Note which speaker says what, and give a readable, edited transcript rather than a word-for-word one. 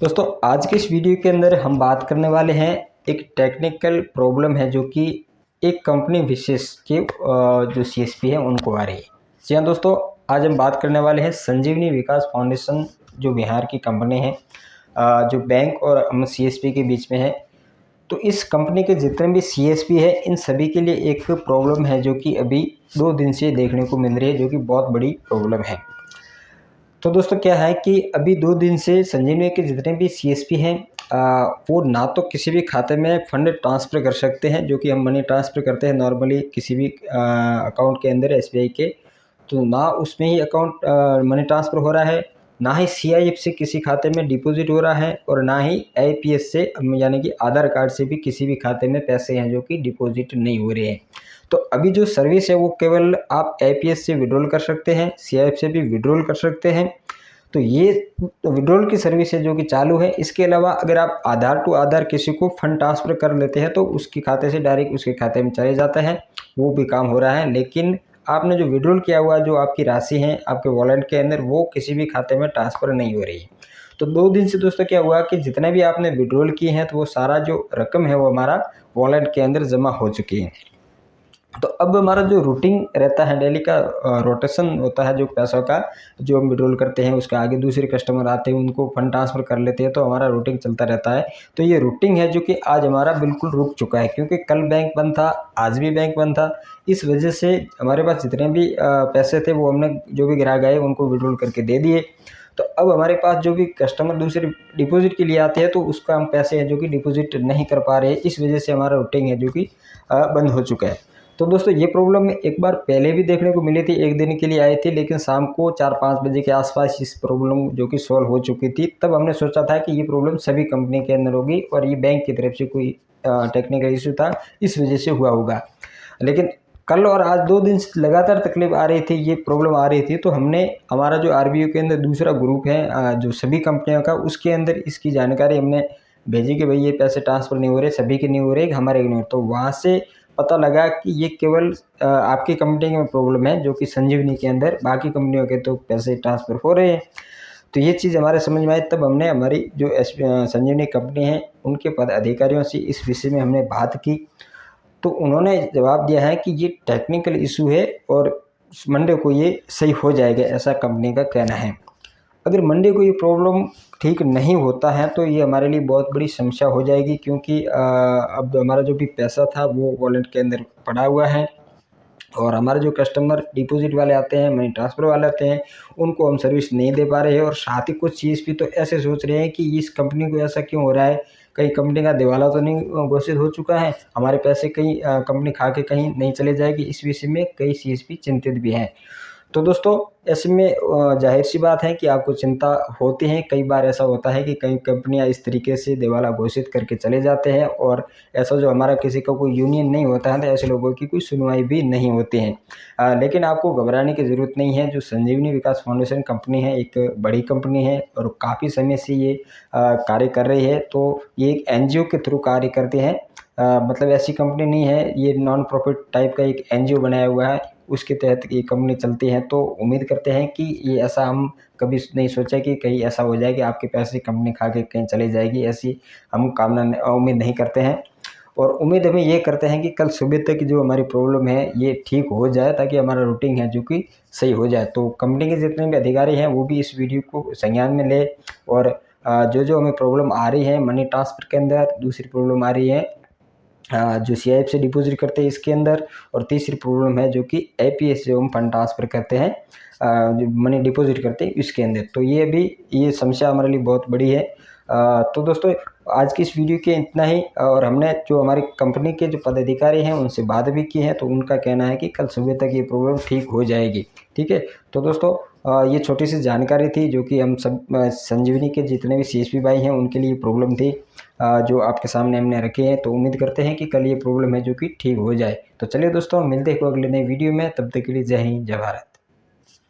Speaker 1: दोस्तों आज के इस वीडियो के अंदर हम बात करने वाले हैं एक टेक्निकल प्रॉब्लम है जो कि एक कंपनी विशेष के जो सीएसपी है उनको आ रही है। जी हाँ दोस्तों, आज हम बात करने वाले हैं संजीवनी विकास फाउंडेशन जो बिहार की कंपनी है, जो बैंक और हम सीएसपी के बीच में है। तो इस कंपनी के जितने भी सीएसपी है इन सभी के लिए एक प्रॉब्लम है जो कि अभी 2 दिन से देखने को मिल रही है, जो कि बहुत बड़ी प्रॉब्लम है। तो दोस्तों क्या है कि अभी 2 दिन से संजीवनी के जितने भी सीएसपी हैं वो ना तो किसी भी खाते में फंड ट्रांसफ़र कर सकते हैं, जो कि हम मनी ट्रांसफ़र करते हैं नॉर्मली किसी भी अकाउंट के अंदर एसबीआई के, तो ना उसमें ही अकाउंट मनी ट्रांसफ़र हो रहा है, ना ही सीआईएफ से किसी खाते में डिपॉजिट हो रहा है और ना ही आईपीएस से यानी कि आधार कार्ड से भी किसी भी खाते में पैसे हैं जो कि डिपॉजिट नहीं हो रहे हैं। तो अभी जो सर्विस है वो केवल आप आईपीएस से विड्रॉल कर सकते हैं, सीआईएफ से भी विड्रॉल कर सकते हैं। तो ये विड्रॉल की सर्विस है जो कि चालू है। इसके अलावा अगर आप आधार टू आधार किसी को फंड ट्रांसफ़र कर लेते हैं तो उसके खाते से डायरेक्ट उसके खाते में चले जाता है, वो भी काम हो रहा है। लेकिन आपने जो विड्रॉल किया हुआ जो आपकी राशि है आपके वॉलेट के अंदर वो किसी भी खाते में ट्रांसफ़र नहीं हो रही है। तो 2 दिन से दोस्तों क्या हुआ कि जितने भी आपने विड्रॉल किए हैं तो वो सारा जो रकम है वो हमारा वॉलेट के अंदर जमा हो चुकी है। तो अब हमारा जो रूटिंग रहता है डेली का रोटेशन होता है जो पैसों का, जो हम विड्रॉल करते हैं उसके आगे दूसरे कस्टमर आते हैं उनको फंड ट्रांसफ़र कर लेते हैं, तो हमारा रूटिंग चलता रहता है। तो ये रूटिंग है जो कि आज हमारा बिल्कुल रुक चुका है, क्योंकि कल बैंक बंद था, आज भी बैंक बंद था। इस वजह से हमारे पास जितने भी पैसे थे वो हमने जो भी ग्राहक आए उनको विड्रॉल करके दे दिए। तो अब हमारे पास जो भी कस्टमर दूसरे डिपॉजिट के लिए आते हैं तो उसका हम पैसे हैं जो कि डिपॉजिट नहीं कर पा रहे हैं, इस वजह से हमारा रूटिंग है जो कि बंद हो चुका है। तो दोस्तों ये प्रॉब्लम एक बार पहले भी देखने को मिली थी, एक दिन के लिए आई थी, लेकिन शाम को 4-5 बजे के आसपास इस प्रॉब्लम जो कि सॉल्व हो चुकी थी। तब हमने सोचा था कि ये प्रॉब्लम सभी कंपनी के अंदर होगी और ये बैंक की तरफ से कोई टेक्निकल इशू था, इस वजह से हुआ होगा। लेकिन कल और आज 2 दिन से लगातार तकलीफ आ रही थी, ये प्रॉब्लम आ रही थी, तो हमने हमारा जो आरबीओ के अंदर दूसरा ग्रुप है जो सभी कंपनियों का, उसके अंदर इसकी जानकारी हमने भेजी कि भाई ये पैसे ट्रांसफ़र नहीं हो रहे, सभी के नहीं हो रहे, हमारे नहीं हो रहे। तो वहाँ से पता लगा कि ये केवल आपकी कंपनी में प्रॉब्लम है जो कि संजीवनी के अंदर, बाकी कंपनियों के तो पैसे ट्रांसफ़र हो रहे हैं। तो ये चीज़ हमारे समझ में आई, तब हमने हमारी जो संजीवनी कंपनी है उनके पदाधिकारियों से इस विषय में हमने बात की। तो उन्होंने जवाब दिया है कि ये टेक्निकल इशू है और मंडे को ये सही हो जाएगा, ऐसा कंपनी का कहना है। अगर मंडे को ये प्रॉब्लम ठीक नहीं होता है तो ये हमारे लिए बहुत बड़ी समस्या हो जाएगी, क्योंकि अब हमारा जो भी पैसा था वो वॉलेट के अंदर पड़ा हुआ है और हमारे जो कस्टमर डिपॉजिट वाले आते हैं, मनी ट्रांसफ़र वाले आते हैं, उनको हम सर्विस नहीं दे पा रहे हैं। और साथ ही कुछ सीएसपी तो ऐसे सोच रहे हैं कि इस कंपनी को ऐसा क्यों हो रहा है, कहीं कंपनी का दिवाला तो नहीं घोषित हो चुका है, हमारे पैसे कहीं कंपनी खा के कहीं नहीं चले जाएगी। इस विषय में कई सीएसपी चिंतित भी हैं। तो दोस्तों ऐसे में ज़ाहिर सी बात है कि आपको चिंता होती है। कई बार ऐसा होता है कि कई कंपनियां इस तरीके से दिवाला घोषित करके चले जाते हैं और ऐसा जो हमारा किसी का कोई यूनियन नहीं होता है तो ऐसे लोगों की कोई सुनवाई भी नहीं होती है। लेकिन आपको घबराने की ज़रूरत नहीं है। जो संजीवनी विकास फाउंडेशन कंपनी है एक बड़ी कंपनी है और काफ़ी समय से ये कार्य कर रही है। तो ये एक एनजीओ के थ्रू कार्य करते हैं, मतलब ऐसी कंपनी नहीं है, ये नॉन प्रॉफिट टाइप का एक एनजीओ बनाया हुआ है, उसके तहत ये कंपनी चलती है। तो उम्मीद करते हैं कि ये ऐसा हम कभी नहीं सोचा कि कहीं ऐसा हो जाए कि आपके पैसे कंपनी खा के कहीं चली जाएगी, ऐसी हम उम्मीद नहीं करते हैं। और उम्मीद हमें ये करते हैं कि कल सुबह तक जो हमारी प्रॉब्लम है ये ठीक हो जाए, ताकि हमारा रूटिंग है जो कि सही हो जाए। तो कंपनी के जितने भी अधिकारी हैं वो भी इस वीडियो को संज्ञान में ले और जो हमें प्रॉब्लम आ रही है मनी ट्रांसफ़र के अंदर, दूसरी प्रॉब्लम आ रही है जो सीआईएफ से डिपॉजिट करते हैं इसके अंदर, और तीसरी प्रॉब्लम है जो कि एपीएस जो हम फंड ट्रांसफ़र करते हैं, जो मनी डिपॉजिट करते हैं इसके अंदर। तो ये समस्या हमारे लिए बहुत बड़ी है। तो दोस्तों आज की इस वीडियो के इतना ही, और हमने जो हमारी कंपनी के जो पदाधिकारी हैं उनसे बात भी की है, तो उनका कहना है कि कल सुबह तक ये प्रॉब्लम ठीक हो जाएगी। ठीक है, तो दोस्तों ये छोटी सी जानकारी थी जो कि हम सब संजीवनी के जितने भी सीएसपी भाई हैं उनके लिए प्रॉब्लम थी, जो आपके सामने हमने रखे हैं। तो उम्मीद करते हैं कि कल ये प्रॉब्लम है जो कि ठीक हो जाए। तो चलिए दोस्तों मिलते हैं अगले नए वीडियो में, तब तक के लिए जय हिंद जय भारत।